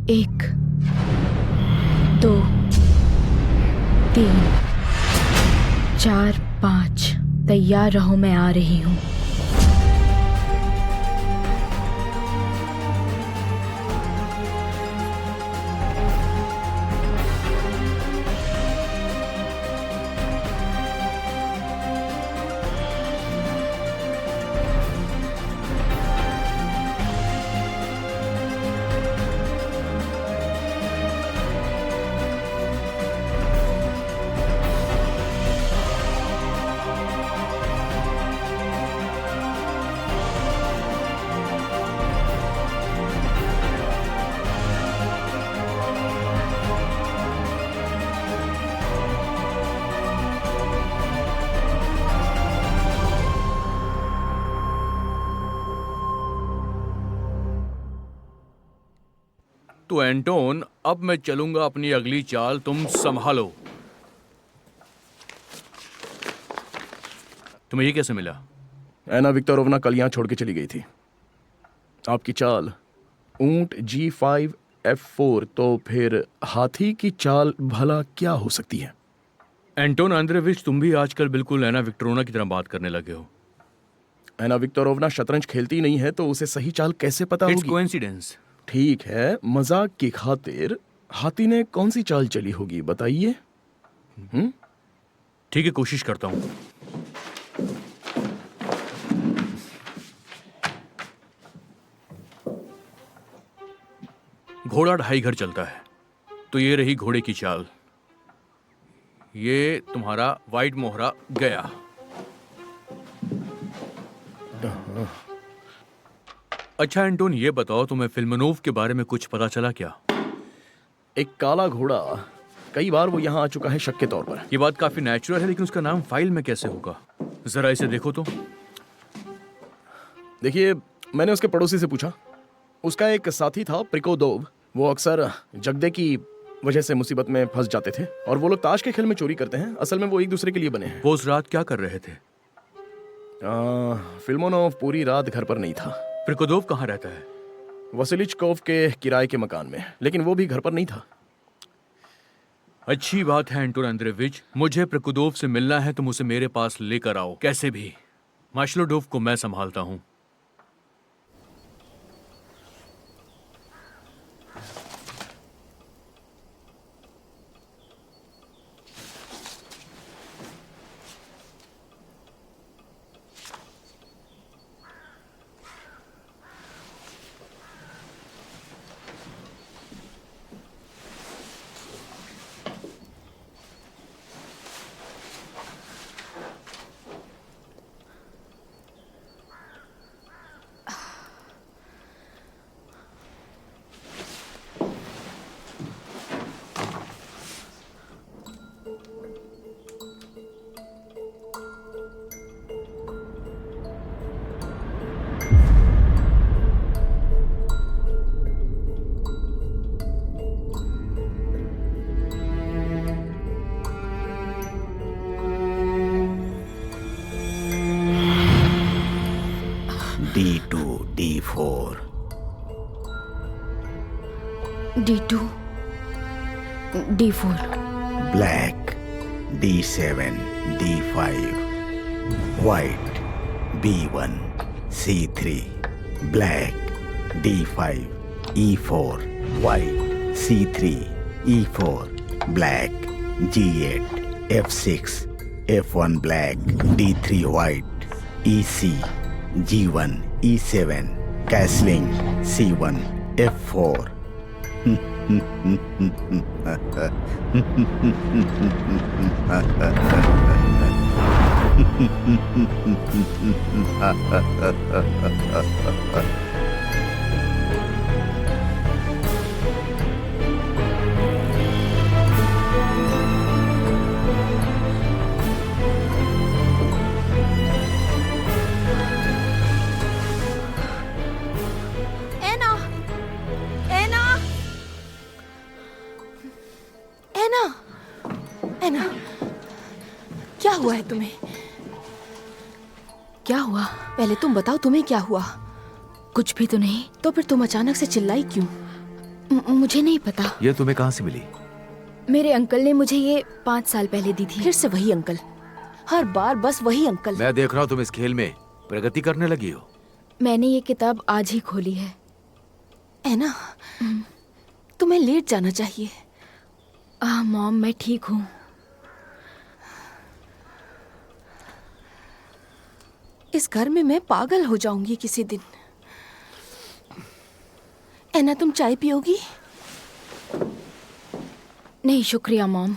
1 2 3 4 5। तैयार रहो, मैं आ रही हूँ। तो एंटोन, अब मैं चलूंगा अपनी अगली चाल, तुम संभालो। तुम्हें ये कैसे मिला? एना विक्टोरोवना कल यहाँ छोड़ के चली गई थी। आपकी चाल ऊंट G5 F4, तो फिर हाथी की चाल भला क्या हो सकती है? एंटोन आंद्रेविच, तुम भी आजकल बिल्कुल एना विक्टोरोवना की तरह बात करने लगे हो। एना विक्टोरोवना शतरंज खेलती नहीं है, तो उसे सही चाल कैसे पता इट्स होगी? कोइंसिडेंस। ठीक है, मजाक की खातिर हाथी ने कौन सी चाल चली होगी, बताइए। ठीक है, कोशिश करता हूं। घोड़ा 2.5 घर चलता है, तो ये रही घोड़े की चाल। ये तुम्हारा वाइट मोहरा गया। अच्छा एंटोन, ये बताओ, तुम्हें फिल्मनोव के बारे में कुछ पता चला क्या? एक काला घोड़ा, कई बार वो यहाँ आ चुका है शक के तौर पर। ये बात काफी नेचुरल है, लेकिन उसका नाम फाइल में कैसे होगा? जरा इसे देखो तो। देखिए, मैंने उसके पड़ोसी से पूछा। उसका एक साथी था प्रिकोदोव। वो अक्सर जगदे की वजह से मुसीबत में फंस जाते थे, और वो लोग ताश के खेल में चोरी करते हैं। असल में वो एक दूसरे के लिए बने हैं। वो उस रात क्या कर रहे थे? फिल्मोनोव पूरी रात घर पर नहीं था। प्रिकोदोव कहाँ रहता है? वसिलिचकोव के किराए के मकान में, लेकिन वो भी घर पर नहीं था। अच्छी बात है एंटोन आंद्रेविच, मुझे प्रिकोदोव से मिलना है, तुम उसे मेरे पास लेकर आओ, कैसे भी। माशलोडोव को मैं संभालता हूं। D2 D4 D2 D4 black D7 D5 white B1 C3 black D5 E4 white C3 E4 black G8 F6 F1 black D3 white EC G1 E7 castling C1 F4 एना, एना, एना, एना, क्या हुआ है तुम्हें? क्या हुआ? पहले तुम बताओ, तुम्हें क्या हुआ? कुछ भी तो नहीं। तो फिर तुम अचानक से चिल्लाई क्यों? मुझे नहीं पता। ये तुम्हें कहाँ से मिली? मेरे अंकल ने मुझे ये 5 साल पहले दी थी। फिर से वही अंकल, हर बार बस वही अंकल। मैं देख रहा हूँ तुम इस खेल में प्रगति करने लगी हो। मैंने ये किताब आज ही खोली है। एना, तुम्हें लेट जाना चाहिए। मॉम, मैं ठीक हूँ। इस घर में मैं पागल हो जाऊंगी किसी दिन। एना, तुम चाय पियोगी? नहीं शुक्रिया मॉम।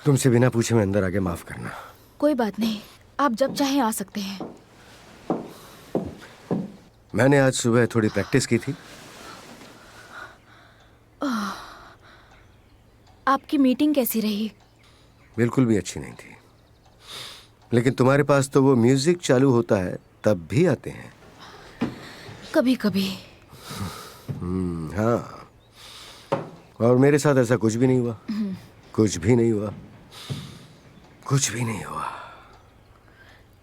तुमसे बिना पूछे मैं अंदर आके माफ करना। कोई बात नहीं, आप जब चाहें आ सकते हैं। मैंने आज सुबह थोड़ी प्रैक्टिस की थी। आपकी मीटिंग कैसी रही? बिल्कुल भी अच्छी नहीं थी, लेकिन तुम्हारे पास तो वो म्यूजिक चालू होता है तब भी आते हैं। कभी कभी। हाँ, और मेरे साथ ऐसा कुछ भी नहीं हुआ। कुछ भी नहीं हुआ, कुछ भी नहीं हुआ।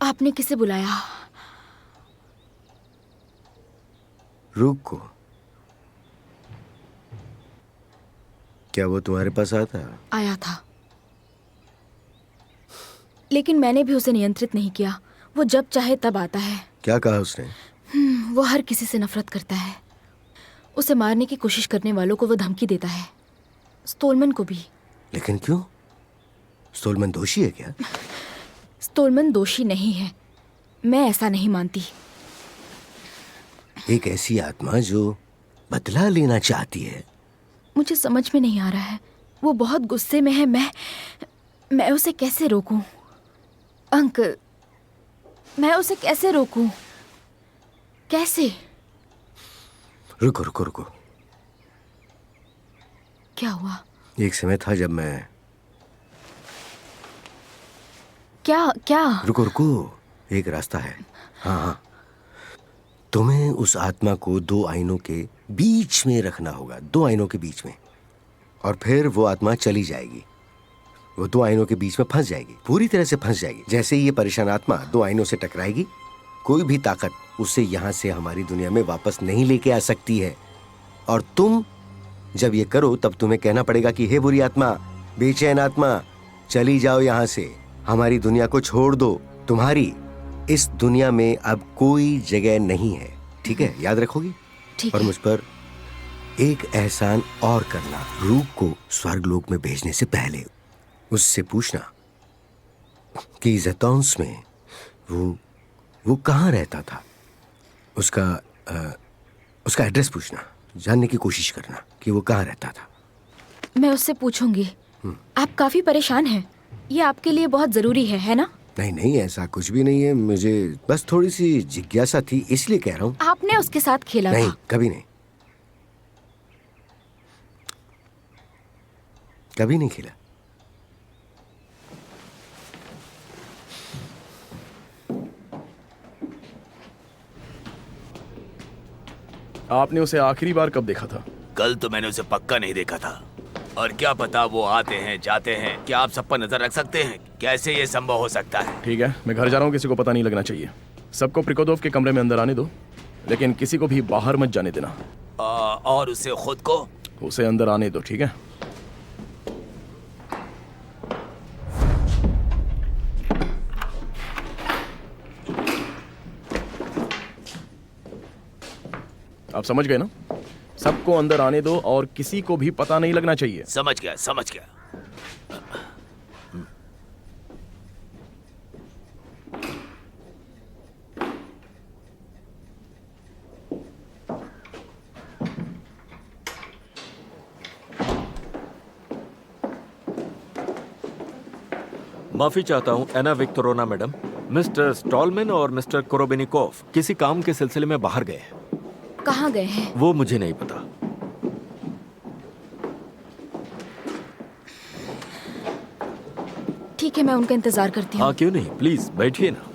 आपने किसे बुलाया? रूक को। क्या वो तुम्हारे पास आता? आया था, लेकिन मैंने भी उसे नियंत्रित नहीं किया। वो जब चाहे तब आता है। क्या कहा उसने? वो हर किसी से नफरत करता है। उसे मारने की कोशिश करने वालों को वो धमकी देता है, स्टोलमैन को भी। लेकिन क्यों? स्टोलमैन दोषी है क्या? स्टोलमैन दोषी नहीं है, मैं ऐसा नहीं मानती। एक ऐसी आत्मा जो बदला लेना चाहती है। मुझे समझ में नहीं आ रहा है। वो बहुत गुस्से में है। मैं उसे कैसे रोकूं? अंकल, मैं उसे कैसे रोकूं? कैसे? रुको रुको रुको। क्या हुआ? एक समय था जब मैं... क्या? रुको रुको, एक रास्ता है। हाँ हाँ, तुम्हें उस आत्मा को 2 आईनों के बीच में रखना होगा, 2 आईनों के बीच में। और फिर वो आत्मा चली जाएगी। वो 2 आईनों के बीच में फंस जाएगी, पूरी तरह से फंस जाएगी। जैसे ही ये परेशान आत्मा 2 आईनों से टकराएगी, कोई भी ताकत उसे यहाँ से हमारी दुनिया में वापस नहीं लेके आ सकती है। और तुम जब ये करो तब तुम्हें कहना पड़ेगा कि हे बुरी आत्मा, बेचैन आत्मा, चली जाओ यहाँ से, हमारी दुनिया को छोड़ दो। तुम्हारी इस दुनिया में अब कोई जगह नहीं है। ठीक है, याद रखोगी? ठीक और है। मुझ पर एक एहसान और करना, रूप को स्वर्गलोक में भेजने से पहले उससे पूछना कि ज़ेतौन्स में वो कहाँ रहता था। उसका एड्रेस पूछना, जानने की कोशिश करना कि वो कहाँ रहता था। मैं उससे पूछूंगी। आप काफी परेशान हैं, ये आपके लिए बहुत जरूरी है ना? नहीं नहीं, ऐसा कुछ भी नहीं है। मुझे बस थोड़ी सी जिज्ञासा थी, इसलिए कह रहा हूँ। आपने उसके साथ खेला नहीं, था? कभी नहीं, कभी नहीं खेला। आपने उसे आखिरी बार कब देखा था? कल तो मैंने उसे पक्का नहीं देखा था, और क्या पता वो आते हैं जाते हैं। क्या आप सब पर नजर रख सकते हैं? कैसे ये संभव हो सकता है? ठीक है, मैं घर जा रहा हूँ, किसी को पता नहीं लगना चाहिए। सबको प्रिकोदोव के कमरे में अंदर आने दो, लेकिन किसी को भी बाहर मत जाने देना। और उसे खुद को? उसे अंदर आने दो, ठीक है? आप समझ गए ना? सबको अंदर आने दो और किसी को भी पता नहीं लगना चाहिए। समझ गया, समझ गया। माफी चाहता हूँ एना विक्टोरोना मैडम। मिस्टर स्टॉलमैन और मिस्टर कोरोबेनिकोव किसी काम के सिलसिले में बाहर गए हैं। कहाँ गए हैं? वो मुझे नहीं पता। ठीक है, मैं उनका इंतजार करती हूँ। हाँ, क्यों नहीं, प्लीज बैठिए ना।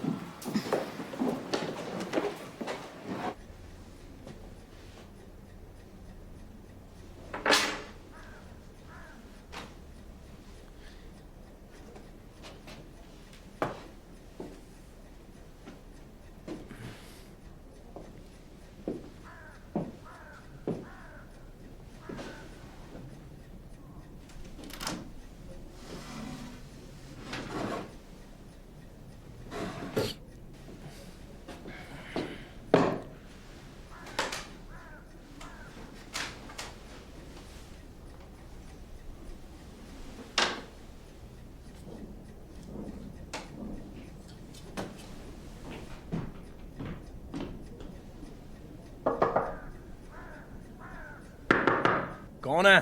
कौन है?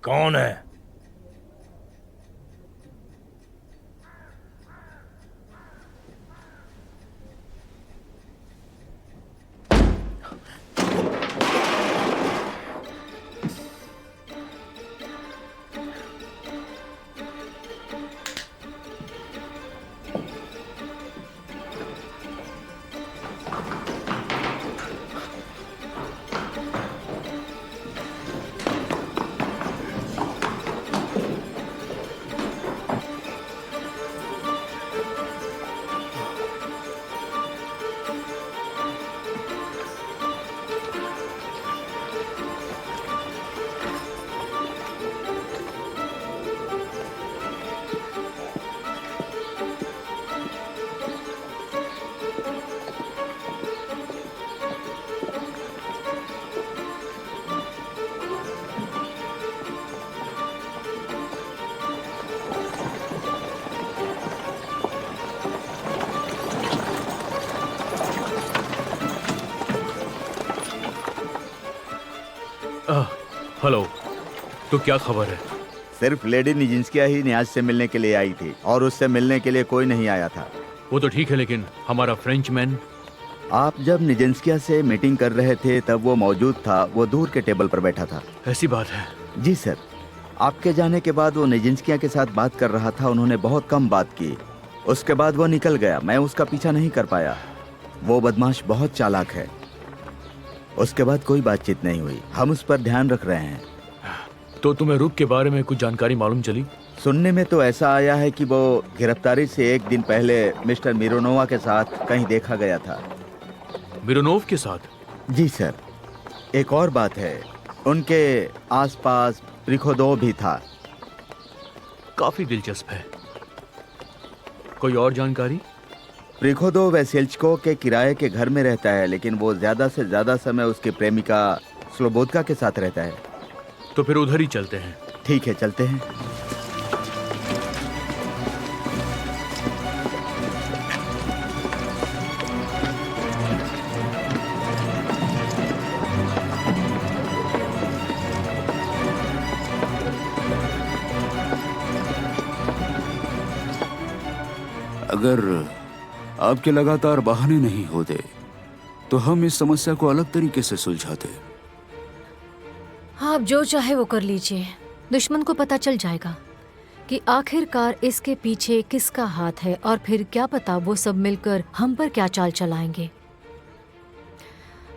कौन है? हेलो। तो क्या खबर है? सिर्फ लेडी निजिंस्किया ही न्याज से मिलने के लिए आई थी और उससे मिलने के लिए कोई नहीं आया था। वो तो ठीक है, लेकिन हमारा फ्रेंचमैन? आप जब निजिंस्किया से मीटिंग कर रहे थे तब वो मौजूद था। वो दूर के टेबल पर बैठा था। ऐसी बात है? जी सर। आपके जाने के बाद वो निजिंस्किया के साथ बात कर रहा था। उन्होंने बहुत कम बात की। उसके बाद वो निकल गया। मैं उसका पीछा नहीं कर पाया। वो बदमाश बहुत चालाक है। उसके बाद कोई बातचीत नहीं हुई। हम उस पर ध्यान रख रहे हैं। तो तुम्हें रुक के बारे में कुछ जानकारी मालूम चली? सुनने में तो ऐसा आया है कि वो गिरफ्तारी से एक दिन पहले मिस्टर मिरोनोवा के साथ कहीं देखा गया था। मिरोनोव के साथ? जी सर। एक और बात है, उनके आसपास प्रिखोदोव भी था। काफी दिलचस्प है। कोई और जानकारी? प्रिखोदोव वेसेल्चको के किराए के घर में रहता है, लेकिन वो ज्यादा से ज्यादा समय उसकी प्रेमिका स्लोबोदका के साथ रहता है। तो फिर उधर ही चलते हैं। ठीक है, चलते हैं। अगर आपके लगातार बहाने नहीं होते तो हम इस समस्या को अलग तरीके से सुलझाते। आप जो चाहे वो कर लीजिए। दुश्मन को पता चल जाएगा कि आखिरकार इसके पीछे किसका हाथ है, और फिर क्या पता वो सब मिलकर हम पर क्या चाल चलाएंगे।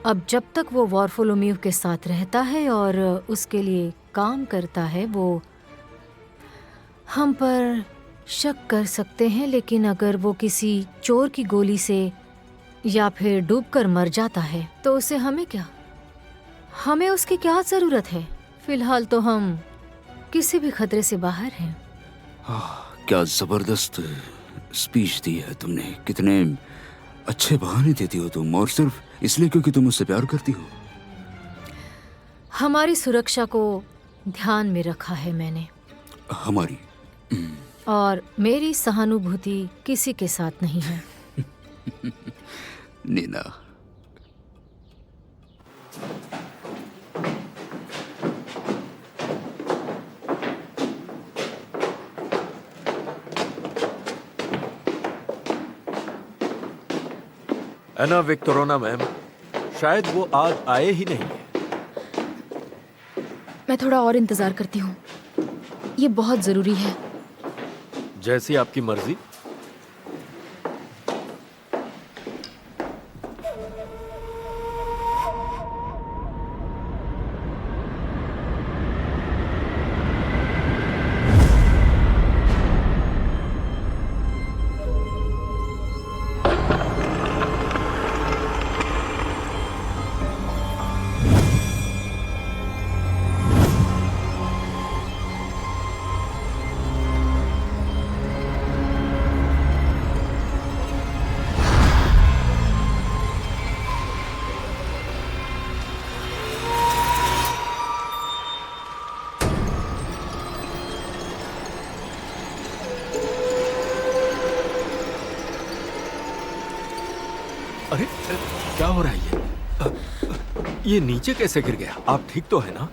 अब जब तक वो वारफोलोमीव के साथ रहता है और उसके लिए काम करता है, वो हम पर शक कर सकते हैं, लेकिन अगर वो किसी चोर की गोली से या फिर डूबकर मर जाता है तो उसे हमें क्या, हमें उसकी क्या जरूरत है। फिलहाल तो हम किसी भी खतरे से बाहर हैं। क्या जबरदस्त स्पीच दी है तुमने। कितने अच्छे बहाने देती हो तुम, और सिर्फ इसलिए क्योंकि तुम उससे प्यार करती हो। हमारी सुरक्षा को ध्यान में रखा है मैंने, हमारी और मेरी सहानुभूति किसी के साथ नहीं है। नीना, एना विक्टोरोना मैम, शायद वो आज आए ही नहीं है। मैं थोड़ा और इंतजार करती हूँ। ये बहुत जरूरी है। जैसी आपकी मर्जी। हो रहा है ये नीचे कैसे गिर गया? आप ठीक तो है ना?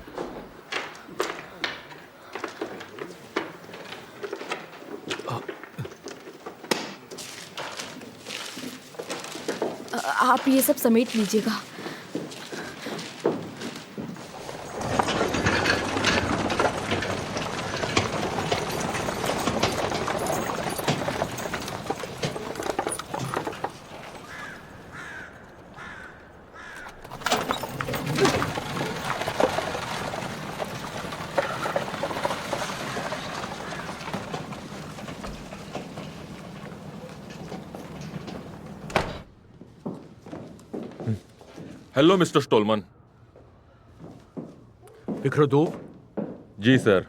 आप ये सब समेट लीजिएगा। Hello mister Stolman. विक्रोदोव? जी सर,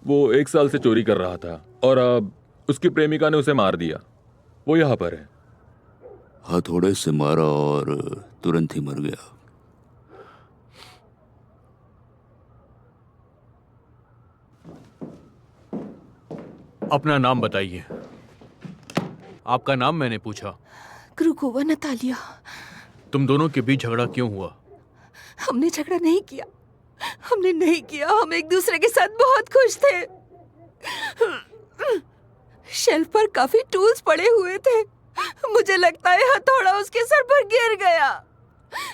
वो 1 साल से चोरी कर रहा था और अब उसकी प्रेमिका ने उसे मार दिया। वो यहाँ पर है। हथौड़े से मारा और तुरंत ही मर गया। अपना नाम बताइए। आपका नाम मैंने पूछा। क्रूकोवा नतालिया। तुम दोनों के बीच झगड़ा क्यों हुआ? हमने झगड़ा नहीं किया, हमने नहीं किया। हम एक दूसरे के साथ बहुत खुश थे। शेल्फ पर काफी टूल्स पड़े हुए थे। मुझे लगता है हथौड़ा उसके सर पर गिर गया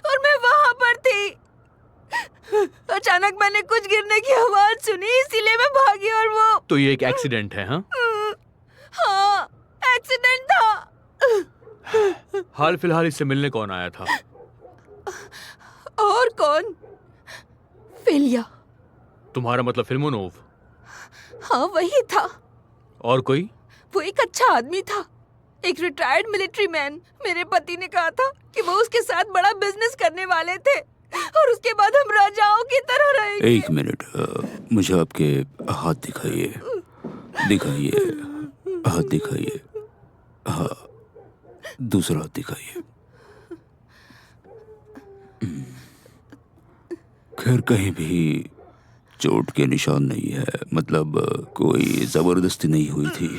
और मैं वहां पर थी। अचानक मैंने कुछ गिरने की आवाज सुनी, इसीलिए मैं भागी और वो। तो ये एक एक्सीडेंट है? हाँ, एक्सीडेंट था। हाल फिलहाल इससे मिलने कौन आया था? और कौन? फेलिया। तुम्हारा मतलब फिल्मोनोव? हाँ, वही था। और कोई? वो एक अच्छा आदमी था, एक रिटायर्ड मिलिट्री मैन। मेरे पति ने कहा था कि वो उसके साथ बड़ा बिजनेस करने वाले थे और उसके बाद हम राजाओं की तरह रहेंगे। 1 मिनट, मुझे आपके हाथ दिखाइए। दिखाइए, हाथ दिखाइए। हाँ, दूसरा हाथ दिखाइए। खैर, कहीं भी चोट के निशान नहीं है। मतलब कोई जबरदस्ती नहीं हुई थी।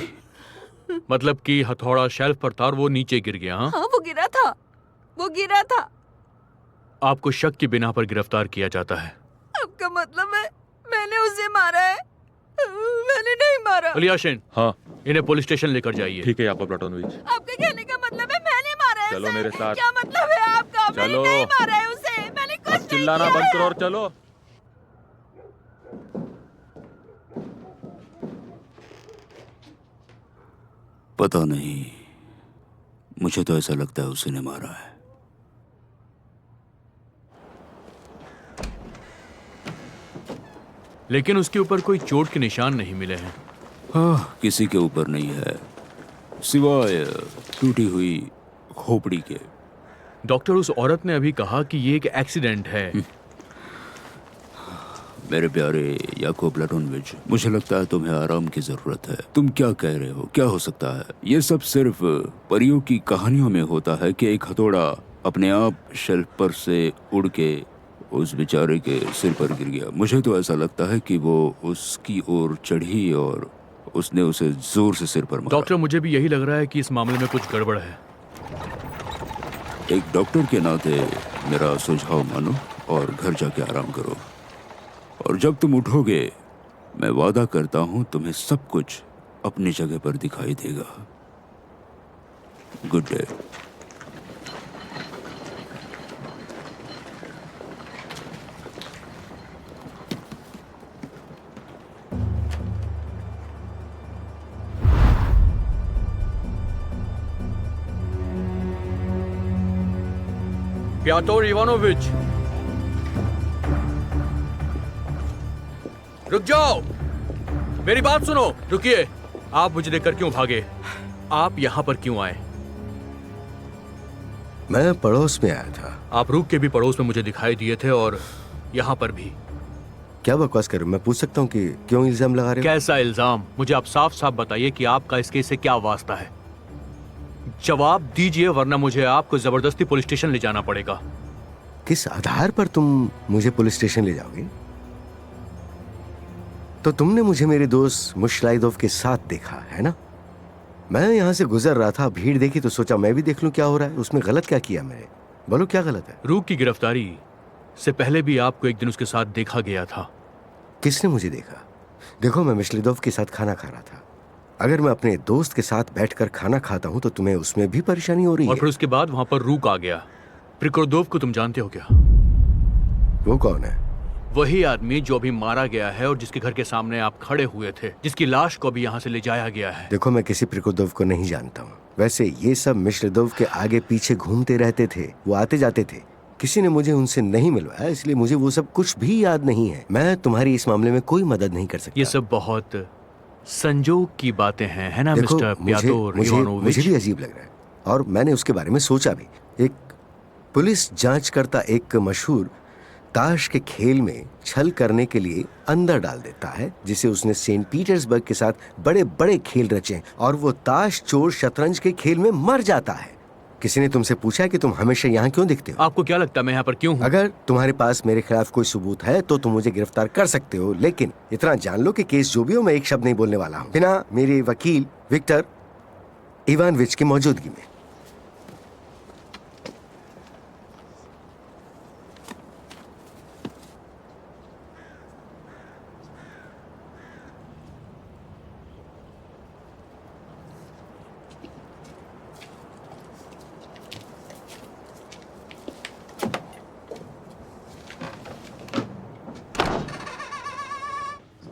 मतलब कि हथौड़ा शेल्फ पर था और वो नीचे गिर गया? हाँ, वो गिरा था, वो गिरा था। आपको शक की बिना पर गिरफ्तार किया जाता है। आपका मतलब है मैंने उसे मारा है? मैंने नहीं मारा। अलियाशिन, हाँ, इन्हें पुलिस स्टेशन लेकर जाइए। ठीक है याकूब प्लाटोनोविच। आपके कहने का मतलब है मैंने मारा है चलो उसे? मेरे साथ। क्या मतलब है आपका? चलो। मैंने नहीं मारा है उसे, मैंने कुछ अब नहीं चिल्लाना किया बंद है। करो और चलो। पता नहीं, मुझे तो ऐसा लगता है उसी ने मारा है। लेकिन उसके ऊपर कोई चोट के निशान नहीं मिले हैं। हाँ, किसी के ऊपर नहीं है सिवाय टूटी हुई खोपड़ी के। डॉक्टर, उस औरत ने अभी कहा कि ये एक एक्सीडेंट है। मेरे प्यारे याकूब प्लाटोनविच, मुझे लगता है तुम्हें आराम की जरूरत है। तुम क्या कह रहे हो? क्या हो सकता है? ये सब सिर्फ परियों की कहानियों में होता है कि एक हथौड़ा अपने आप शेल्फ पर से उड़ के उस बेचारे के सिर पर गिर गया। मुझे तो ऐसा लगता है कि वो उसकी ओर चढ़ी और उसने उसे जोर से सिर पर मारा। डॉक्टर, मुझे भी यही लग रहा है कि इस मामले में कुछ गड़बड़ है। एक डॉक्टर के नाते मेरा सुझाव मानो और घर जाके आराम करो। और जब तुम उठोगे, मैं वादा करता हूं तुम्हें सब कुछ अपनी जगह पर दिखाई देगा। Good day. प्याटोर इवानोविच, रुक जाओ, मेरी बात सुनो। रुकिए। आप मुझे देखकर क्यों भागे? आप यहाँ पर क्यों आए? मैं पड़ोस में आया था। आप रुक के भी पड़ोस में मुझे दिखाई दिए थे और यहाँ पर भी। क्या बकवास कर रहे हो? मैं पूछ सकता हूँ कि क्यों इल्जाम लगा रहे हो? कैसा इल्जाम? मुझे आप साफ साफ बताइए कि आपका इस केस से क्या वास्ता है। जवाब दीजिए, वरना मुझे आपको जबरदस्ती पुलिस स्टेशन ले जाना पड़ेगा। किस आधार पर तुम मुझे पुलिस स्टेशन ले जाओगे? तो तुमने मुझे मेरे दोस्त मुशलाइदोव के साथ देखा है ना? मैं यहाँ से गुजर रहा था, भीड़ देखी तो सोचा मैं भी देख लूं क्या हो रहा है। उसमें गलत क्या किया मैंने? बोलो क्या गलत है? रूक की गिरफ्तारी से पहले भी आपको एक दिन उसके साथ देखा गया था। किसने मुझे देखा? देखो, मैं मिशलिदोव के साथ खाना खा रहा था। अगर मैं अपने दोस्त के साथ बैठकर खाना खाता हूँ तो तुम्हें उसमें भी परेशानी हो रही और है। फिर उसके बाद वहां पर रूक आ गया। प्रिकोदोव को तुम जानते हो क्या? वो कौन है? वही आदमी जो अभी मारा गया है और जिसके घर के सामने आप खड़े हुए थे, जिसकी लाश को अभी यहाँ से ले जाया गया है। देखो, मैं किसी प्रिकोदोव को नहीं जानता हूँ। वैसे ये सब मिशलिदोव के आगे पीछे घूमते रहते थे, वो आते जाते थे। किसी ने मुझे उनसे नहीं मिलवाया, इसलिए मुझे वो सब कुछ भी याद नहीं है। मैं तुम्हारी इस मामले में कोई मदद नहीं कर सकता। ये सब बहुत संजोग की बातें हैं, है ना देखो, मिस्टर प्यातोर इवानोविच? मुझे भी अजीब लग रहा है और मैंने उसके बारे में सोचा भी। एक पुलिस जांचकर्ता एक मशहूर ताश के खेल में छल करने के लिए अंदर डाल देता है, जिसे उसने सेंट पीटर्सबर्ग के साथ बड़े बड़े खेल रचे, और वो ताश चोर शतरंज के खेल में मर जाता है। किसी ने तुमसे पूछा कि तुम हमेशा यहाँ क्यों दिखते हो? आपको क्या लगता है मैं यहाँ पर क्यों हूँ? अगर तुम्हारे पास मेरे खिलाफ कोई सबूत है तो तुम मुझे गिरफ्तार कर सकते हो, लेकिन इतना जान लो कि केस जो भी हो, मैं एक शब्द नहीं बोलने वाला हूँ बिना मेरे वकील विक्टर इवानोविच की मौजूदगी में।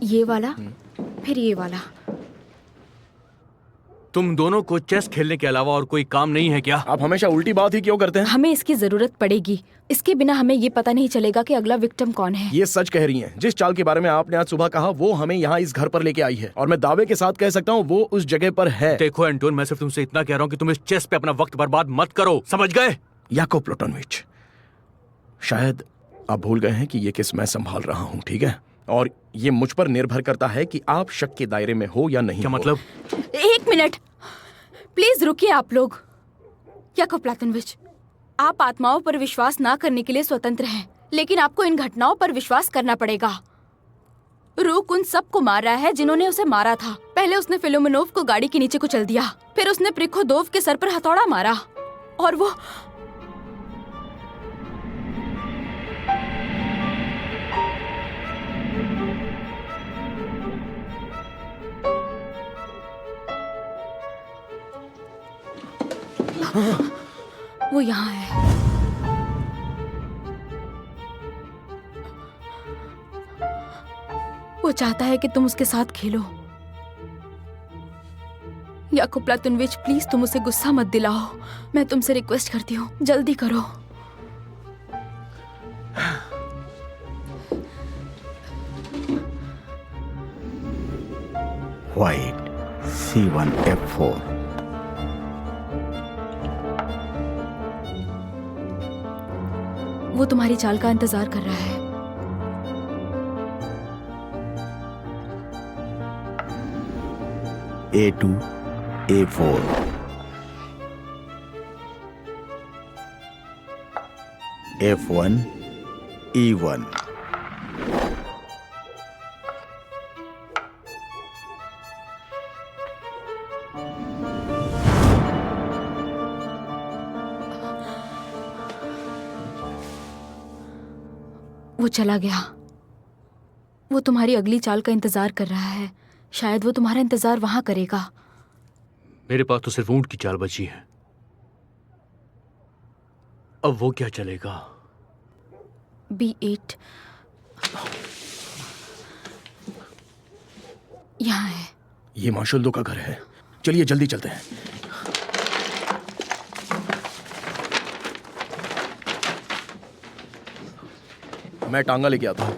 ये वाला, फिर ये वाला। तुम दोनों को चेस खेलने के अलावा और कोई काम नहीं है क्या? आप हमेशा उल्टी बात ही क्यों करते हैं? हमें इसकी जरूरत पड़ेगी। इसके बिना हमें ये पता नहीं चलेगा कि अगला विक्टिम कौन है। ये सच कह रही हैं। जिस चाल के बारे में आपने आज सुबह कहा वो हमें यहाँ इस घर पर लेके आई है, और मैं दावे के साथ कह सकता हूँ वो उस जगह पर है। देखो एंटोन, मैं सिर्फ तुमसे इतना कह रहा हूँ कि तुम इस चेस पे अपना वक्त बर्बाद मत करो, समझ गए? याकोब प्लूटोनोविच, शायद आप भूल गए हैं कि ये केस मैं संभाल रहा हूँ, ठीक है? और ये मुझ पर निर्भर करता है कि आप शक के दायरे में हो या नहीं। क्या मतलब? एक मिनट, प्लीज रुकिए आप लोग। याकोब प्लूटोनोविच, आप आत्माओं पर विश्वास ना करने के लिए स्वतंत्र हैं, लेकिन आपको इन घटनाओं पर विश्वास करना पड़ेगा। रूक उन सबको मार रहा है जिन्होंने उसे मारा था। पहले उसने फिलोमेनोव को गाड़ी के नीचे कुचल दिया, फिर उसने प्रिकोदोव के सर पर हथौड़ा मारा, और वो यहाँ है। वो चाहता है कि तुम उसके साथ खेलो। याकोब प्लूटोनोविच, प्लीज तुम उसे गुस्सा मत दिलाओ। मैं तुमसे रिक्वेस्ट करती हूँ, जल्दी करो। White C1 F4। वो तुम्हारी चाल का इंतजार कर रहा है। A2 A4 F1 E1। वो चला गया। वो तुम्हारी अगली चाल का इंतजार कर रहा है। शायद वो तुम्हारा इंतजार वहां करेगा। मेरे पास तो सिर्फ ऊंट की चाल बची है। अब वो क्या चलेगा? B8 यहाँ है। ये मार्शल का घर है। चलिए जल्दी चलते हैं। मैं टांगा लेके आता हूँ।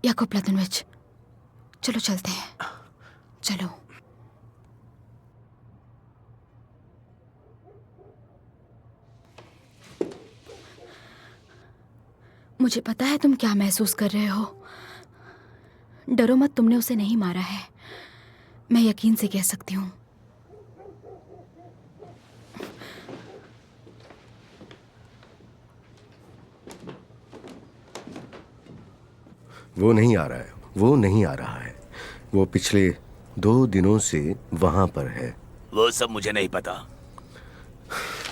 याकोब प्लूटोनोविच, चलो चलते हैं, चलो। मुझे पता है तुम क्या महसूस कर रहे हो। डरो मत, तुमने उसे नहीं मारा है। मैं यकीन से कह सकती हूँ। वो नहीं आ रहा है, वो नहीं आ रहा है। वो पिछले 2 दिनों से वहां पर है। वो सब मुझे नहीं पता।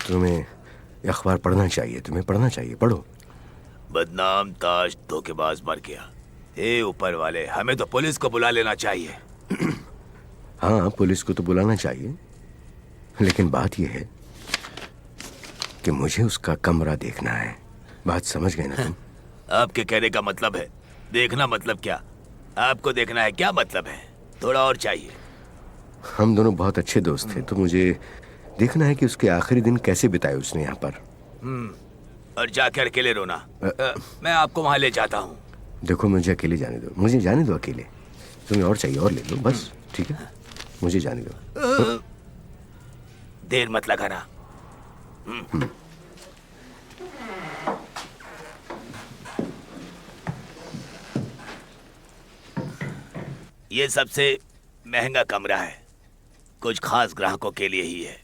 तुम्हें ये अखबार पढ़ना चाहिए, तुम्हें पढ़ना चाहिए, पढ़ो। बदनाम ताज धोखेबाज मर गया। हे ऊपर वाले, हमें तो पुलिस को बुला लेना चाहिए। हाँ, पुलिस को तो बुलाना चाहिए, लेकिन बात यह है कि मुझे उसका कमरा देखना है। बात समझ गए ना तुम? आपके कहने का मतलब है देखना मतलब क्या? आपको देखना है क्या मतलब है? थोड़ा और चाहिए। हम दोनों बहुत अच्छे दोस्त थे, तो मुझे देखना है कि उसके आखिरी दिन कैसे बिताए उसने यहाँ पर। और जाकर अकेले रोना। मैं आपको वहां ले जाता हूँ। देखो, मुझे अकेले जाने दो, मुझे जाने दो अकेले। तुम्हें और चाहिए और ले लो, बस ठीक है, मुझे जाने दो। देर मत लगाना। ये सबसे महंगा कमरा है, कुछ खास ग्राहकों के लिए ही है।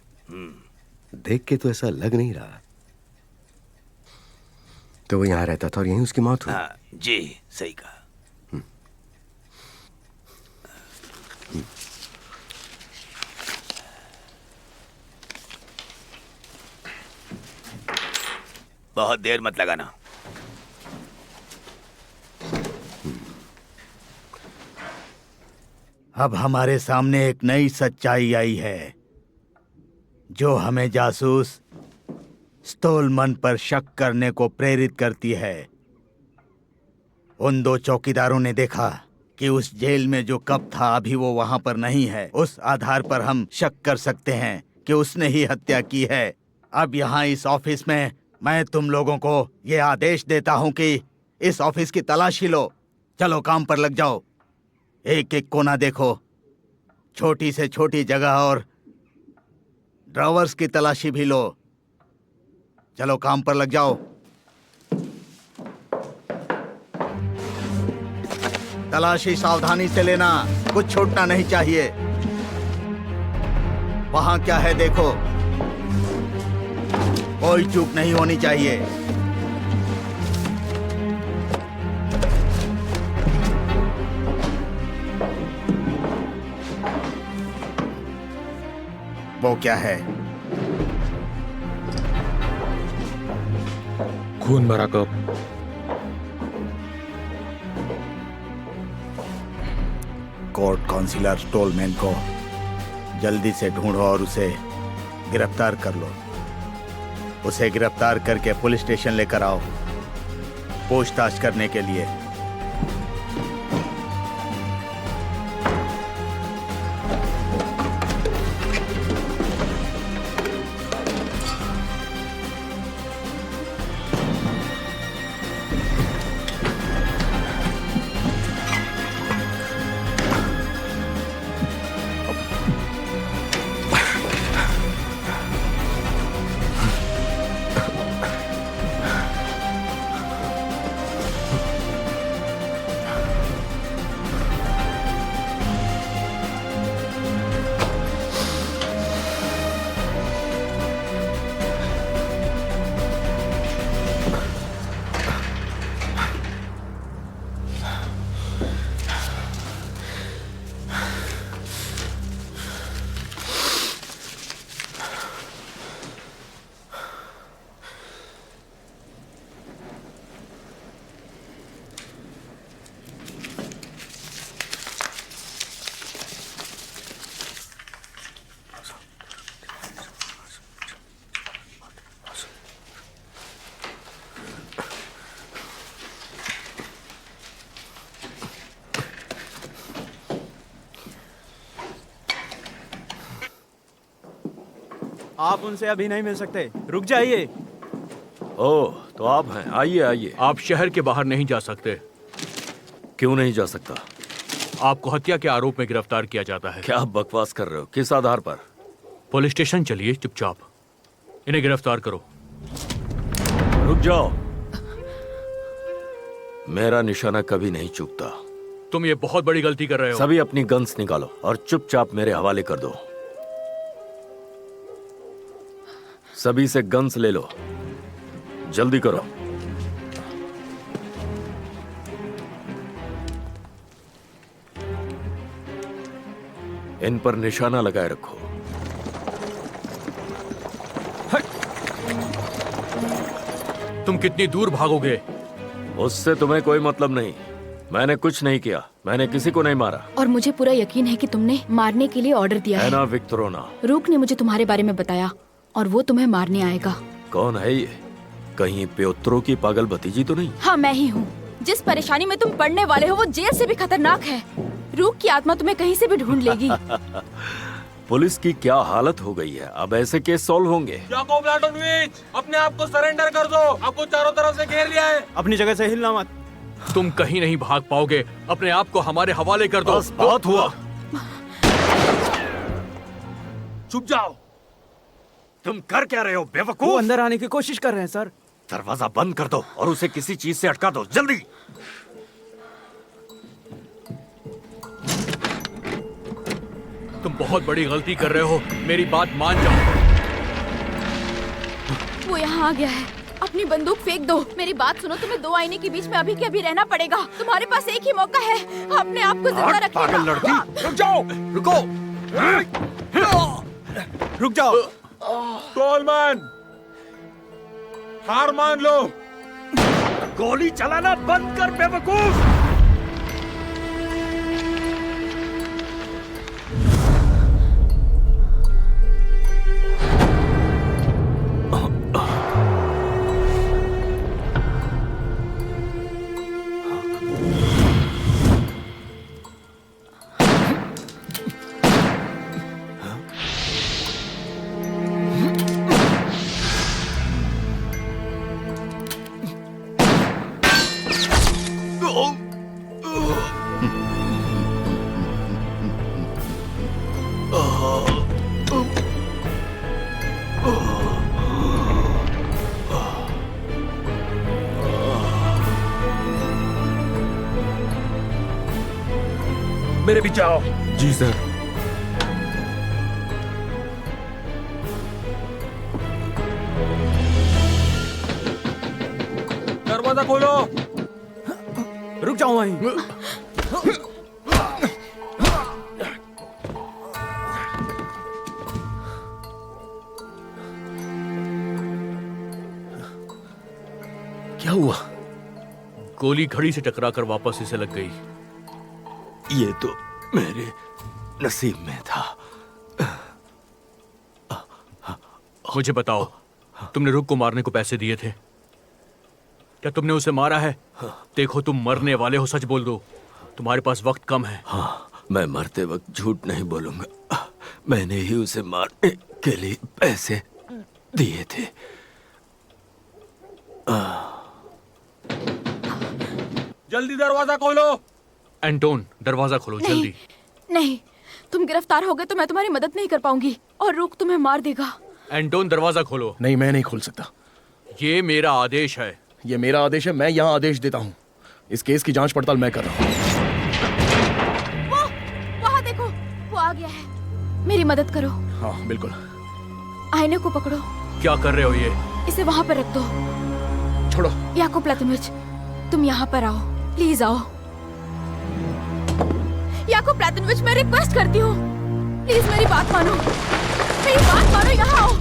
देख के तो ऐसा लग नहीं रहा। तो वो यहाँ रहता था और यहीं उसकी मौत हुई? हाँ जी, सही कहा। बहुत देर मत लगाना। अब हमारे सामने एक नई सच्चाई आई है जो हमें जासूस स्टोलमन पर शक करने को प्रेरित करती है। उन दो चौकीदारों ने देखा कि उस जेल में जो कप था अभी वो वहां पर नहीं है। उस आधार पर हम शक कर सकते हैं कि उसने ही हत्या की है। अब यहाँ इस ऑफिस में मैं तुम लोगों को ये आदेश देता हूँ कि इस ऑफिस की तलाशी लो। चलो काम पर लग जाओ। एक एक कोना देखो, छोटी से छोटी जगह और ड्रॉवर्स की तलाशी भी लो। चलो काम पर लग जाओ। तलाशी सावधानी से लेना, कुछ छूटना नहीं चाहिए। वहां क्या है देखो, कोई चूक नहीं होनी चाहिए। वो क्या है? खून भरा कप। कोर्ट काउंसिलर स्टोलमैन को जल्दी से ढूंढो और उसे गिरफ्तार कर लो। उसे गिरफ्तार करके पुलिस स्टेशन लेकर आओ पूछताछ करने के लिए। आप उनसे अभी नहीं मिल सकते, रुक जाइए। ओह, तो आप हैं। आइए आइए। आप शहर के बाहर नहीं जा सकते। क्यों नहीं जा सकता? आपको हत्या के आरोप में गिरफ्तार किया जाता है। क्या बकवास कर रहे हो? किस आधार पर? पुलिस स्टेशन चलिए चुपचाप। इन्हें गिरफ्तार करो। रुक जाओ। मेरा निशाना कभी नहीं चूकता। तुम ये बहुत बड़ी गलती कर रहे हो। सभी अपनी गन्स निकालो और चुपचाप मेरे हवाले कर दो। सभी से गन्स ले लो, जल्दी करो। इन पर निशाना लगाए रखो। तुम कितनी दूर भागोगे? उससे तुम्हें कोई मतलब नहीं। मैंने कुछ नहीं किया, मैंने किसी को नहीं मारा। और मुझे पूरा यकीन है कि तुमने मारने के लिए ऑर्डर दिया है। एना विक्टोरोना। रूक ने मुझे तुम्हारे बारे में बताया और वो तुम्हें मारने आएगा। कौन है ये? कहीं प्योत्रो की पागल भतीजी तो नहीं? हाँ, मैं ही हूँ। जिस परेशानी में तुम पड़ने वाले हो वो जेल से भी खतरनाक है। रूक की आत्मा तुम्हें कहीं से भी ढूंढ लेगी। पुलिस की क्या हालत हो गई है, अब ऐसे केस सॉल्व होंगे। याकूब ब्लाटोनोविच, अपने आप को सरेंडर कर दो। आपको चारों तरफ से घेर लिया है। अपनी जगह से हिलना मत। तुम कहीं नहीं भाग पाओगे। अपने आप को हमारे हवाले कर दो। बस बहुत हुआ। चुप जाओ। तुम कर क्या रहे हो बेवकूफ? वो अंदर आने की कोशिश कर रहे हैं सर। दरवाजा बंद कर दो और उसे किसी चीज से अटका दो, जल्दी। तुम बहुत बड़ी गलती कर रहे हो, मेरी बात मान जाओ। वो यहाँ आ गया है। अपनी बंदूक फेंक दो। मेरी बात सुनो, तुम्हें दो आईने के बीच में अभी के अभी रहना पड़ेगा। तुम्हारे पास एक ही मौका है अपने आप को जिंदा रखने का। पागल लड़की, रुक जाओ। रुको। रुक जाओ। टॉलमैन, हार मान लो। गोली चलाना बंद कर बेवकूफ। मेरे पीछे आओ। जी सर। दरवाजा खोलो। रुक जाओ वहीं। क्या हुआ? गोली घड़ी से टकराकर वापस इसे लग गई। ये तो मेरे नसीब में था। मुझे बताओ, तुमने रुक को मारने को पैसे दिए थे? क्या तुमने उसे मारा है? देखो, तुम मरने वाले हो, सच बोल दो। तुम्हारे पास वक्त कम है। हाँ, मैं मरते वक्त झूठ नहीं बोलूंगा। मैंने ही उसे मारने के लिए पैसे दिए थे। जल्दी दरवाजा खोलो। एंटोन, दरवाजा खोलो जल्दी। नहीं, तुम गिरफ्तार हो गए तो मैं तुम्हारी मदद नहीं कर पाऊंगी और रूक तुम्हें मार देगा। एंटोन, दरवाजा खोलो। नहीं, मैं नहीं खोल सकता। ये मेरा आदेश है। ये मेरा आदेश है, मैं यहाँ आदेश देता हूँ। इस केस की जांच पड़ताल मैं कर रहा हूँ। वहाँ देखो, वो आ गया है। मेरी मदद करो। हाँ बिल्कुल। आईने को पकड़ो। क्या कर रहे हो ये? इसे वहाँ पर रख दो। छोड़ो। याकूब प्लाटोनिच, तुम यहाँ पर आओ, प्लीज आओ। याकूब प्लाटोनिच, मैं रिक्वेस्ट करती हूँ, प्लीज मेरी बात मानो। मेरी बात मानो, यहाँ आओ।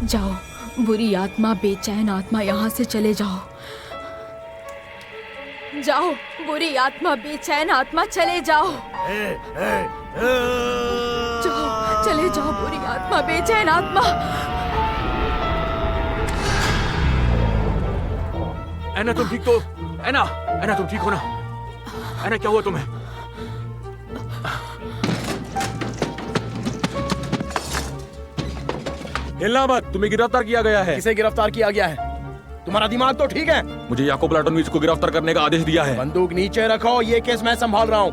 जाओ, बुरी आत्मा, बेचैन आत्मा, यहाँ से चले जाओ। जाओ, बुरी आत्मा, बेचैन आत्मा, चले जाओ। जाओ, चले जाओ, बुरी आत्मा, बेचैन आत्मा। एना, तुम ठीक तो? एना, एना, तुम ठीक हो ना? एना, क्या हुआ तुम्हें? हिलना मत, तुम्हें गिरफ्तार किया गया है। किसे गिरफ्तार किया गया है? तुम्हारा दिमाग तो ठीक है? मुझे याकूब प्लाटोनोविच को गिरफ्तार करने का आदेश दिया है। बंदूक नीचे रखो, ये केस मैं संभाल रहा हूँ।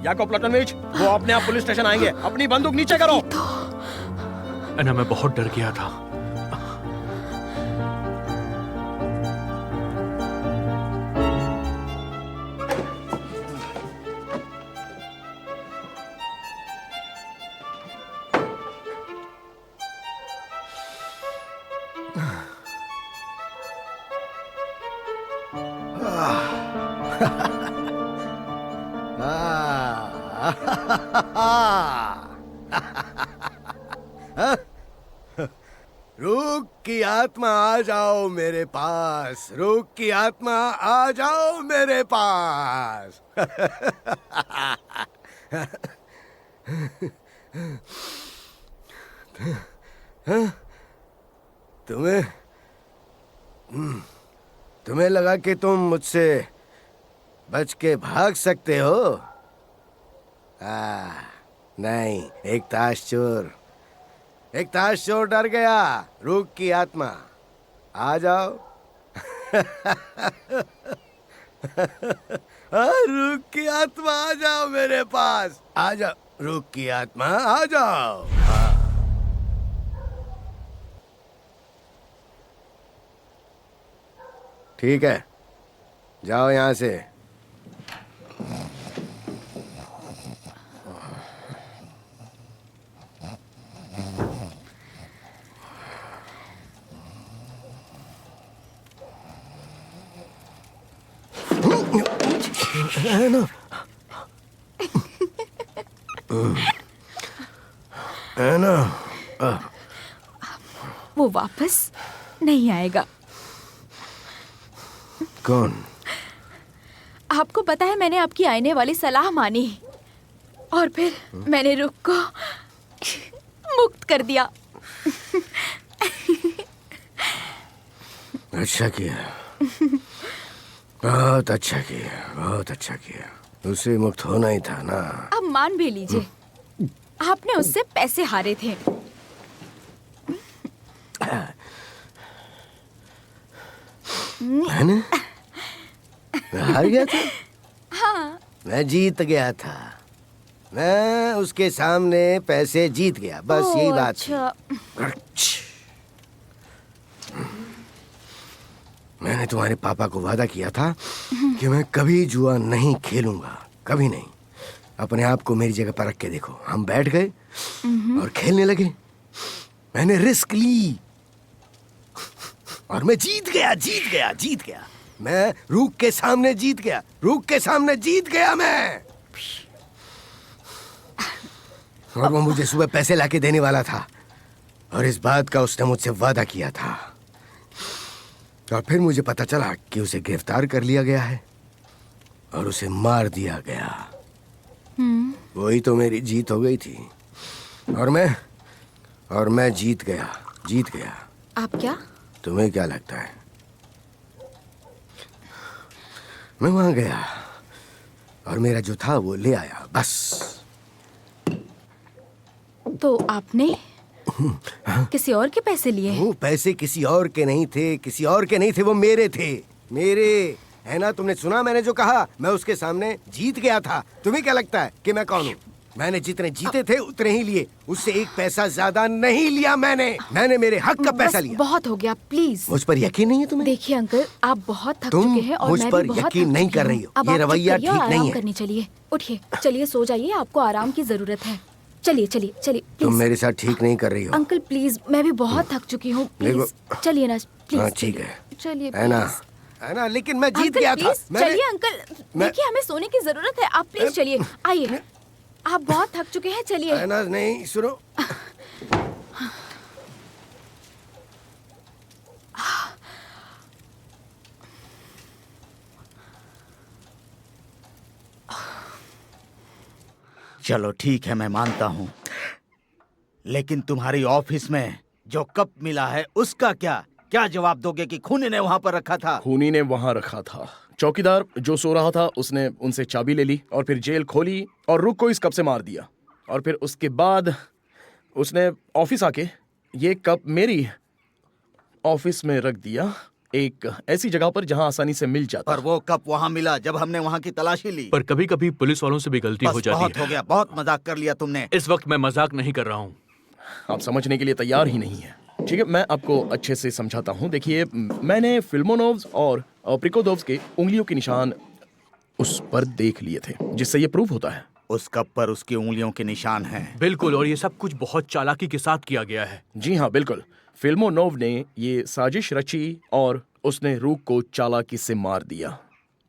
याकूब प्लाटोनोविच, वो अपने आप पुलिस स्टेशन आएंगे। अपनी बंदूक नीचे करो। एना, मैं बहुत डर गया था। रूक की आत्मा आ जाओ मेरे पास, रूक की आत्मा आ जाओ मेरे पास। तुम्हें तुम्हें लगा कि तुम मुझसे बच के भाग सकते हो? नहीं, एक ताश चोर डर गया। रूक की आत्मा आ जाओ। रूक की आत्मा आ जाओ मेरे पास, आ जाओ। रूक की आत्मा आ जाओ। ठीक है, जाओ यहां से। है ना? है ना? वो वापस नहीं आएगा। कौन? आपको पता है, मैंने आपकी आने वाली सलाह मानी और फिर मैंने रुक को मुक्त कर दिया। अच्छा किया, बहुत अच्छा किया, बहुत अच्छा किया। उसे मुक्त होना ही था ना। अब मान भी लीजिए, आपने उससे पैसे हारे थे। मैंने? मैं हार गया था? हाँ। मैं जीत गया था। मैं उसके सामने पैसे जीत गया, बस यही बात थी। मैंने तुम्हारे पापा को वादा किया था कि मैं कभी जुआ नहीं खेलूंगा, कभी नहीं। अपने आप को मेरी जगह पर रख के देखो। हम बैठ गए और खेलने लगे। मैंने रिस्क ली और मैं जीत गया। मैं रूक के सामने जीत गया मैं। और वो मुझे सुबह पैसे लाके देने वाला था और इस बात का उसने मुझसे वादा किया था। और फिर मुझे पता चला कि उसे गिरफ्तार कर लिया गया है और उसे मार दिया गया। वही तो मेरी जीत हो गई थी। और मैं जीत गया। आप क्या? तुम्हें क्या लगता है? मैं वहां गया और मेरा जो था वो ले आया, बस। तो आपने किसी और के पैसे लिए? वो पैसे किसी और के नहीं थे, वो मेरे थे। मेरे, है ना? तुमने सुना मैंने जो कहा? मैं उसके सामने जीत गया था। तुम्हें क्या लगता है कि मैं कौन हूँ? मैंने जितने जीते थे उतने ही लिए, उससे एक पैसा ज्यादा नहीं लिया मैंने मेरे हक का पैसा लिया। बहुत हो गया, प्लीज। मुझ पर यकीन नहीं है तुम्हें? देखिए अंकल, आप बहुत थक तुम चुके हैं और मुझ मैं पर भी बहुत यकीन नहीं कर रही हो। ये रवैया ठीक नहीं है। करनी चलिए, उठिए, चलिए सो जाइए, आपको आराम की जरूरत है। चलिए तुम प्लीज। मेरे साथ ठीक नहीं कर रही हो। अंकल प्लीज, मैं भी बहुत थक चुकी हूँ, प्लीज चलिए ना, प्लीज। ठीक है, चलिए है ना? लेकिन मैं जीत गया था। चलिए अंकल, देखिए हमें सोने की जरूरत है, आप प्लीज चलिए, आइए। आप बहुत थक चुके हैं, चलिए। है ना? नहीं, सुनो। चलो ठीक है, मैं मानता हूँ, लेकिन तुम्हारी ऑफिस में जो कप मिला है उसका क्या जवाब दोगे कि खूनी ने वहां पर रखा था? खूनी ने वहां रखा था। चौकीदार जो सो रहा था उसने उनसे चाबी ले ली और फिर जेल खोली और रुक को इस कप से मार दिया। और फिर उसके बाद उसने ऑफिस आके ये कप मेरी ऑफिस में रख दिया, एक ऐसी जगह पर जहां आसानी से मिल जाता। पर वो कप वहां मिला जब हमने वहां की तलाशी ली। पर कभी कभी पुलिस वालों से भी गलती हो जाती है। बहुत हो गया, बहुत मजाक कर लिया तुमने। इस वक्त मैं मजाक नहीं कर रहा हूँ। आप समझने के लिए तैयार ही नहीं है। ठीक है, मैं आपको अच्छे से समझाता हूँ। देखिए, मैंने फिल्मोनोव्स और प्रिकोदोव्स के उंगलियों के निशान उस पर देख लिए थे, जिससे ये प्रूव होता है उस कप पर उसकी उंगलियों के निशान हैं। बिल्कुल, और ये सब कुछ बहुत चालाकी के साथ किया गया है। जी हाँ, बिल्कुल। फिल्मोनोव ने ये साजिश रची और उसने रूक को चालाकी से मार दिया।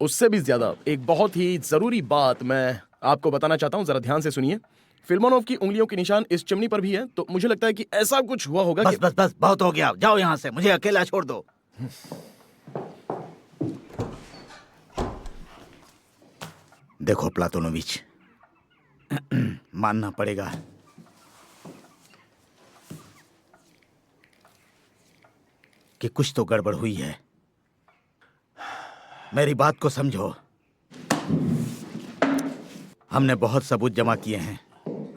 उससे भी ज्यादा एक बहुत ही जरूरी बात मैं आपको बताना चाहता हूँ, जरा ध्यान से सुनिए। फिल्मोनोव की उंगलियों के निशान इस चिमनी पर भी है, तो मुझे लगता है कि ऐसा कुछ हुआ होगा बस बस बस, बहुत हो गया, जाओ यहाँ से, मुझे अकेला छोड़ दो। देखो प्लातोनोविच, मानना पड़ेगा कि कुछ तो गड़बड़ हुई है। मेरी बात को समझो। हमने बहुत सबूत जमा किए हैं,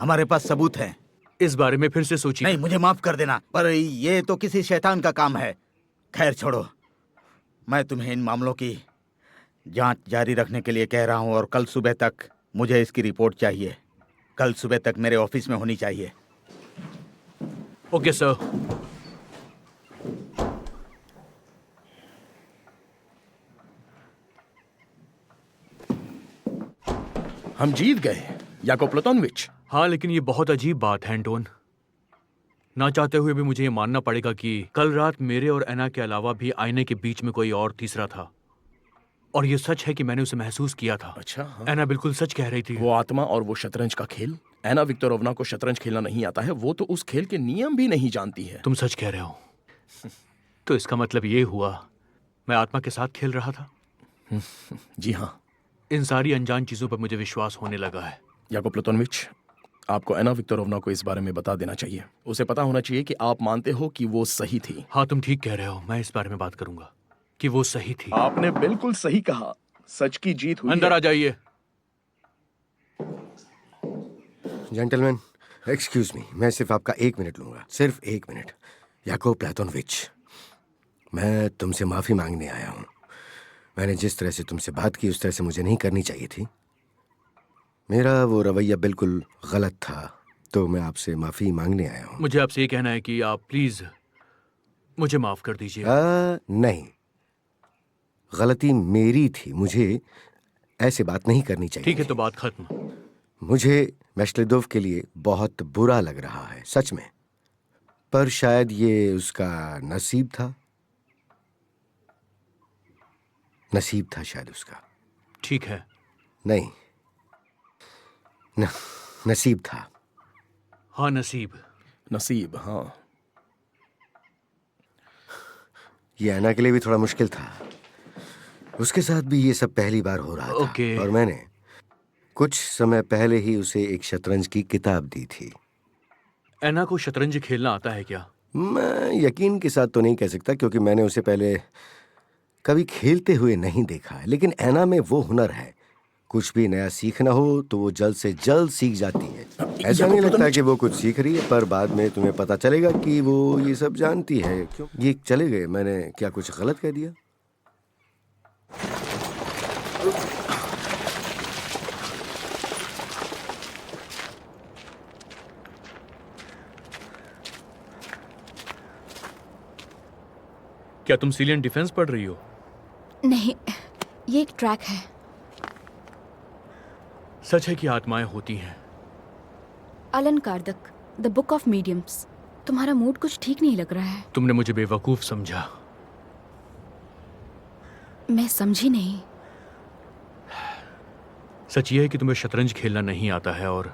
हमारे पास सबूत हैं। इस बारे में फिर से सोचिए। नहीं, मुझे माफ कर देना, पर ये तो किसी शैतान का काम है। खैर छोड़ो, मैं तुम्हें इन मामलों की जांच जारी रखने के लिए कह रहा हूं और कल सुबह तक मुझे इसकी रिपोर्ट चाहिए। कल सुबह तक मेरे ऑफिस में होनी चाहिए। Okay sir. हम जीत गए याकोब प्लातोनोविच। हाँ, लेकिन ये बहुत अजीब बात है एंटोन। ना चाहते हुए भी मुझे ये मानना पड़ेगा कि कल रात मेरे और एना के अलावा भी आईने के बीच में कोई और तीसरा था। और ये सच है कि मैंने उसे महसूस किया था। अच्छा हाँ। एना बिल्कुल सच कह रही थी। वो आत्मा और वो शतरंज का खेल। एना विक्टोरोवना को शतरंज खेलना नहीं आता है, वो तो उस खेल के नियम भी नहीं जानती है। तुम सच कह रहे हो। तो इसका मतलब ये हुआ मैं आत्मा के साथ खेल रहा था। जी हाँ। इन सारी अनजान चीजों पर मुझे विश्वास होने लगा है। याकोब प्लातोनोविच, आपको एना विक्टोरोवना को इस बारे में बता देना चाहिए। उसे पता होना चाहिए कि आप मानते हो कि वो सही थी। हाँ, तुम ठीक कह रहे हो। मैं इस बारे में बात करूंगा कि वो सही थी। आपने बिल्कुल सही कहा, सच की जीत हुई। अंदर आ जाइए। जेंटलमैन, एक्सक्यूज मी, मैं सिर्फ आपका 1 मिनट लूंगा, सिर्फ 1 मिनट। याकोब प्लातोनोविच, मैं तुमसे माफी मांगने आया हूं। मैंने जिस तरह से तुमसे बात की उस तरह से मुझे नहीं करनी चाहिए थी। मेरा वो रवैया बिल्कुल गलत था, तो मैं आपसे माफी मांगने आया हूं। मुझे आपसे ये कहना है कि आप प्लीज मुझे माफ कर दीजिए। नहीं, गलती मेरी थी, मुझे ऐसे बात नहीं करनी चाहिए। ठीक है, तो बात खत्म। मुझे मेस्टलेदोव के लिए बहुत बुरा लग रहा है, सच में, पर शायद ये उसका नसीब था। नसीब था शायद उसका। ठीक है। नहीं, नसीब था। हाँ, नसीब। नसीब, हाँ। ये एना के लिए भी थोड़ा मुश्किल था। उसके साथ भी ये सब पहली बार हो रहा था। और मैंने कुछ समय पहले ही उसे एक शतरंज की किताब दी थी। एना को शतरंज खेलना आता है क्या? मैं यकीन के साथ तो नहीं कह सकता, क्योंकि मैंने उसे पहले कभी खेलते हुए नहीं देखा है, लेकिन एना में वो हुनर है। कुछ भी नया सीखना हो तो वो जल्द से जल्द सीख जाती है। ऐसा नहीं लगता कि वो कुछ सीख रही है, पर बाद में तुम्हें पता चलेगा कि वो ये सब जानती है। क्यों ये चले गए? मैंने क्या कुछ गलत कह दिया? क्या तुम सिलियन डिफेंस पढ़ रही हो? नहीं, ये एक ट्रैक है। सच है कि आत्माएं होती हैं। Allan Kardec, the book of mediums. तुम्हारा मूड कुछ ठीक नहीं लग रहा है। तुमने मुझे बेवकूफ समझा। मैं समझी नहीं। सच ये है कि तुम्हें शतरंज खेलना नहीं आता है और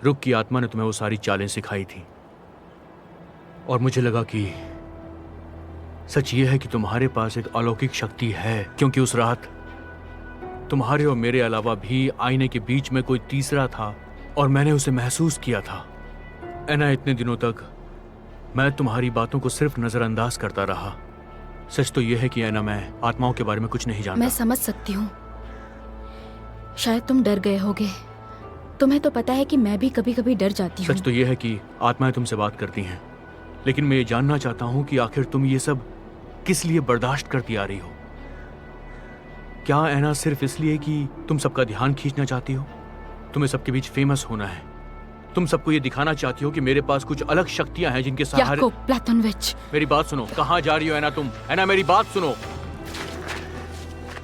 रुक की आत्मा ने तुम्हें वो सारी चालें सिखाई थी। और मुझे लगा कि सच ये है कि तुम्हारे पास एक अलौकिक शक्ति है, क्योंकि उस रात तुम्हारे और मेरे अलावा भी आईने के बीच में कोई तीसरा था और मैंने उसे महसूस किया था। एना, इतने दिनों तक मैं तुम्हारी बातों को सिर्फ नजरअंदाज करता रहा। सच तो यह है कि एना, मैं आत्माओं के बारे में कुछ नहीं जानता। मैं समझ सकती हूँ। शायद तुम डर गए होगे। तुम्हें तो पता है कि मैं भी कभी कभी डर जाती हूँ। सच तो यह है कि आत्माएं तुमसे बात करती हैं, लेकिन मैं ये जानना चाहता हूँ कि आखिर तुम ये सब किस लिए बर्दाश्त करती आ रही हो? क्या एना सिर्फ इसलिए कि तुम सबका ध्यान खींचना चाहती हो? तुम्हें सबके बीच फेमस होना है। तुम सबको ये दिखाना चाहती हो कि मेरे पास कुछ अलग शक्तियां हैं जिनके सहारे। याकोब प्लातोनोविच, मेरी बात सुनो। कहाँ जा रही हो एना तुम? एना, मेरी बात सुनो।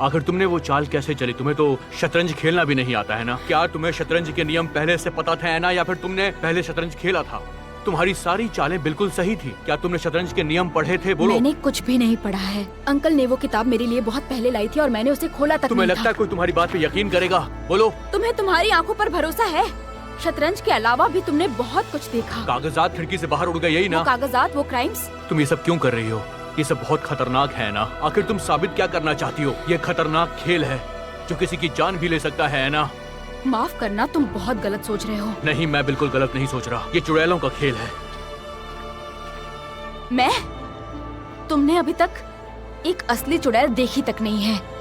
आखिर तुमने वो चाल कैसे चली? तुम्हें तो शतरंज खेलना भी नहीं आता है ना? क्या तुम्हें शतरंज के नियम पहले से पता था एना, या फिर तुमने पहले शतरंज खेला था? तुम्हारी सारी चालें बिल्कुल सही थी। क्या तुमने शतरंज के नियम पढ़े थे? बोलो। मैंने कुछ भी नहीं पढ़ा है। अंकल ने वो किताब मेरे लिए बहुत पहले लाई थी और मैंने उसे खोला तक तुम्हें नहीं लगता है कोई तुम्हारी बात पे यकीन करेगा? बोलो। तुम्हें तुम्हारी आंखों पर भरोसा है? शतरंज के अलावा भी तुमने बहुत कुछ देखा। कागजात खिड़की से बाहर उड़ गए, यही ना? वो कागजात, वो क्राइम्स। तुम ये सब क्यों कर रही हो? ये सब बहुत खतरनाक है ना। आखिर तुम साबित क्या करना चाहती हो? ये खतरनाक खेल है जो किसी की जान भी ले सकता है ना। माफ करना, तुम बहुत गलत सोच रहे हो। नहीं, मैं बिल्कुल गलत नहीं सोच रहा। ये चुड़ैलों का खेल है। मैं? तुमने अभी तक एक असली चुड़ैल देखी तक नहीं है।